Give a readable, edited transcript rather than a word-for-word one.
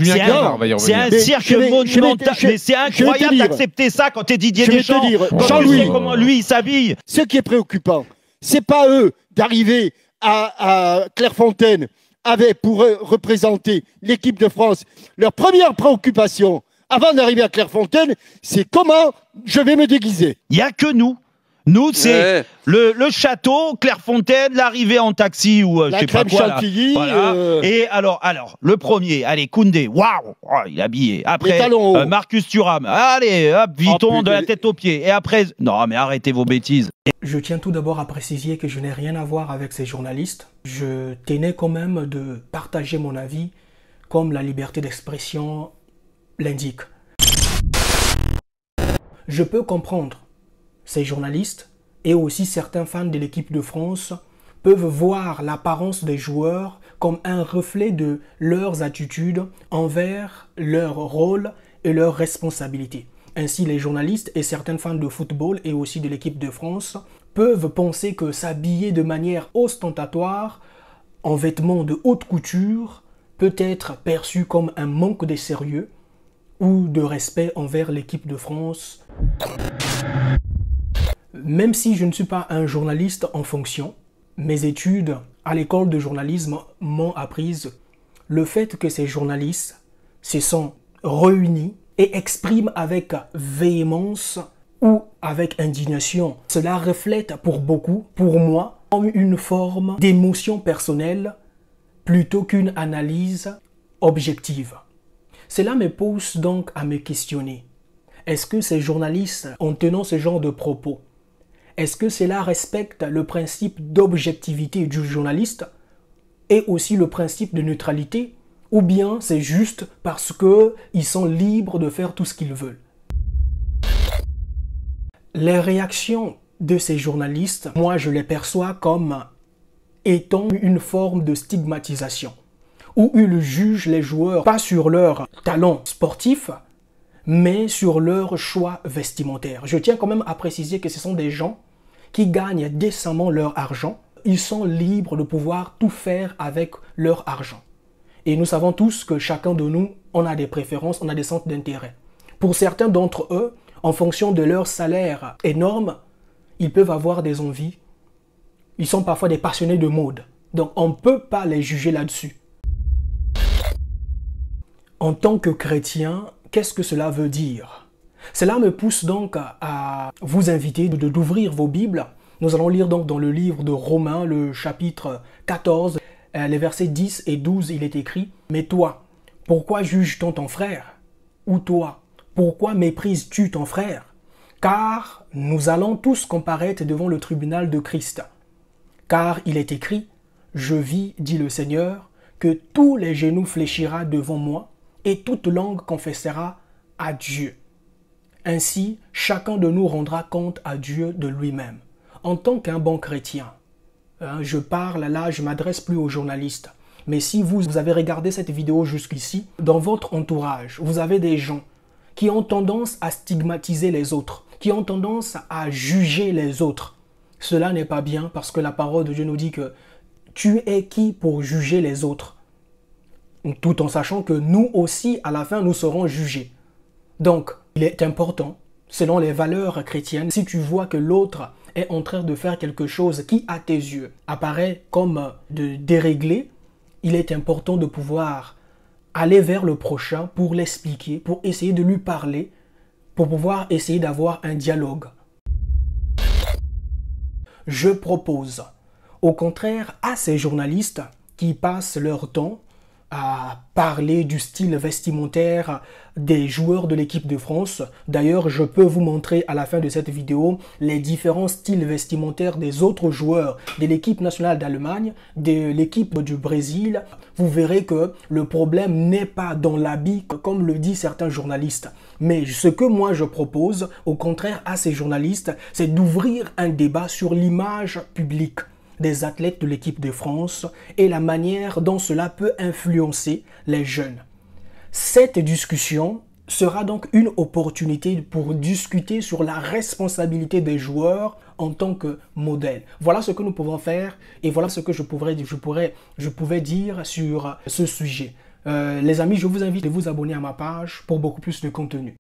Julien Guichard va y C'est revenir. un cirque monumental. Mais c'est incroyable d'accepter ça quand t'es Didier Deschamps. Quand tu sais comment lui il s'habille. Ce qui est préoccupant, c'est pas eux d'arriver à Clairefontaine pour représenter l'équipe de France. Leur première préoccupation, avant d'arriver à Clairefontaine, c'est comment je vais me déguiser. Il n'y a que nous. Nous, c'est le château, Clairefontaine, l'arrivée en taxi ou je sais pas quoi. Chantilly. Voilà. Et alors, le premier, allez, Koundé, waouh, il est habillé. Après, Marcus Thuram, allez, hop, Vuitton de la tête aux pieds. Et après, non, mais arrêtez vos bêtises. Je tiens tout d'abord à préciser que je n'ai rien à voir avec ces journalistes. Je tenais quand même de partager mon avis, comme la liberté d'expression l'indique. Je peux comprendre. Ces journalistes et aussi certains fans de l'équipe de France peuvent voir l'apparence des joueurs comme un reflet de leurs attitudes envers leur rôle et leurs responsabilités. Ainsi, les journalistes et certains fans de football et aussi de l'équipe de France peuvent penser que s'habiller de manière ostentatoire en vêtements de haute couture peut être perçu comme un manque de sérieux ou de respect envers l'équipe de France. Même si je ne suis pas un journaliste en fonction, mes études à l'école de journalisme m'ont appris le fait que ces journalistes se sont réunis et expriment avec véhémence ou avec indignation. Cela reflète pour beaucoup, pour moi, une forme d'émotion personnelle plutôt qu'une analyse objective. Cela me pousse donc à me questionner. Est-ce que ces journalistes, en tenant ce genre de propos, est-ce que cela respecte le principe d'objectivité du journaliste et aussi le principe de neutralité? Ou bien c'est juste parce qu'ils sont libres de faire tout ce qu'ils veulent? Les réactions de ces journalistes, moi je les perçois comme étant une forme de stigmatisation, où ils jugent les joueurs pas sur leur talent sportif, mais sur leur choix vestimentaire. Je tiens quand même à préciser que ce sont des gens qui gagnent décemment leur argent. Ils sont libres de pouvoir tout faire avec leur argent. Et nous savons tous que chacun de nous, on a des préférences, on a des centres d'intérêt. Pour certains d'entre eux, en fonction de leur salaire énorme, ils peuvent avoir des envies. Ils sont parfois des passionnés de mode. Donc on ne peut pas les juger là-dessus. En tant que chrétien, qu'est-ce que cela veut dire? Cela me pousse donc à vous inviter d'ouvrir vos Bibles. Nous allons lire donc dans le livre de Romains, le chapitre 14, les versets 10 et 12, il est écrit « Mais toi, pourquoi juges-t-on ton frère? Ou toi, pourquoi méprises-tu ton frère? Car nous allons tous comparaître devant le tribunal de Christ. Car il est écrit « Je vis, dit le Seigneur, que tous les genoux fléchira devant moi, et toute langue confessera à Dieu. » Ainsi, chacun de nous rendra compte à Dieu de lui-même. En tant qu'un bon chrétien, je parle là, je ne m'adresse plus aux journalistes. Mais si vous avez regardé cette vidéo jusqu'ici, dans votre entourage, vous avez des gens qui ont tendance à stigmatiser les autres, qui ont tendance à juger les autres. Cela n'est pas bien parce que la parole de Dieu nous dit que tu es qui pour juger les autres? Tout en sachant que nous aussi, à la fin, nous serons jugés. Donc, il est important, selon les valeurs chrétiennes, si tu vois que l'autre est en train de faire quelque chose qui, à tes yeux, apparaît comme de déréglé, il est important de pouvoir aller vers le prochain pour l'expliquer, pour essayer de lui parler, pour pouvoir essayer d'avoir un dialogue. Je propose, au contraire, à ces journalistes qui passent leur temps à parler du style vestimentaire des joueurs de l'équipe de France. D'ailleurs, je peux vous montrer à la fin de cette vidéo les différents styles vestimentaires des autres joueurs de l'équipe nationale d'Allemagne, de l'équipe du Brésil. Vous verrez que le problème n'est pas dans l'habit, comme le disent certains journalistes. Mais ce que moi je propose, au contraire à ces journalistes, c'est d'ouvrir un débat sur l'image publique des athlètes de l'équipe de France et la manière dont cela peut influencer les jeunes. Cette discussion sera donc une opportunité pour discuter sur la responsabilité des joueurs en tant que modèle. Voilà ce que nous pouvons faire et voilà ce que je pouvais dire sur ce sujet. Les amis, je vous invite à vous abonner à ma page pour beaucoup plus de contenu.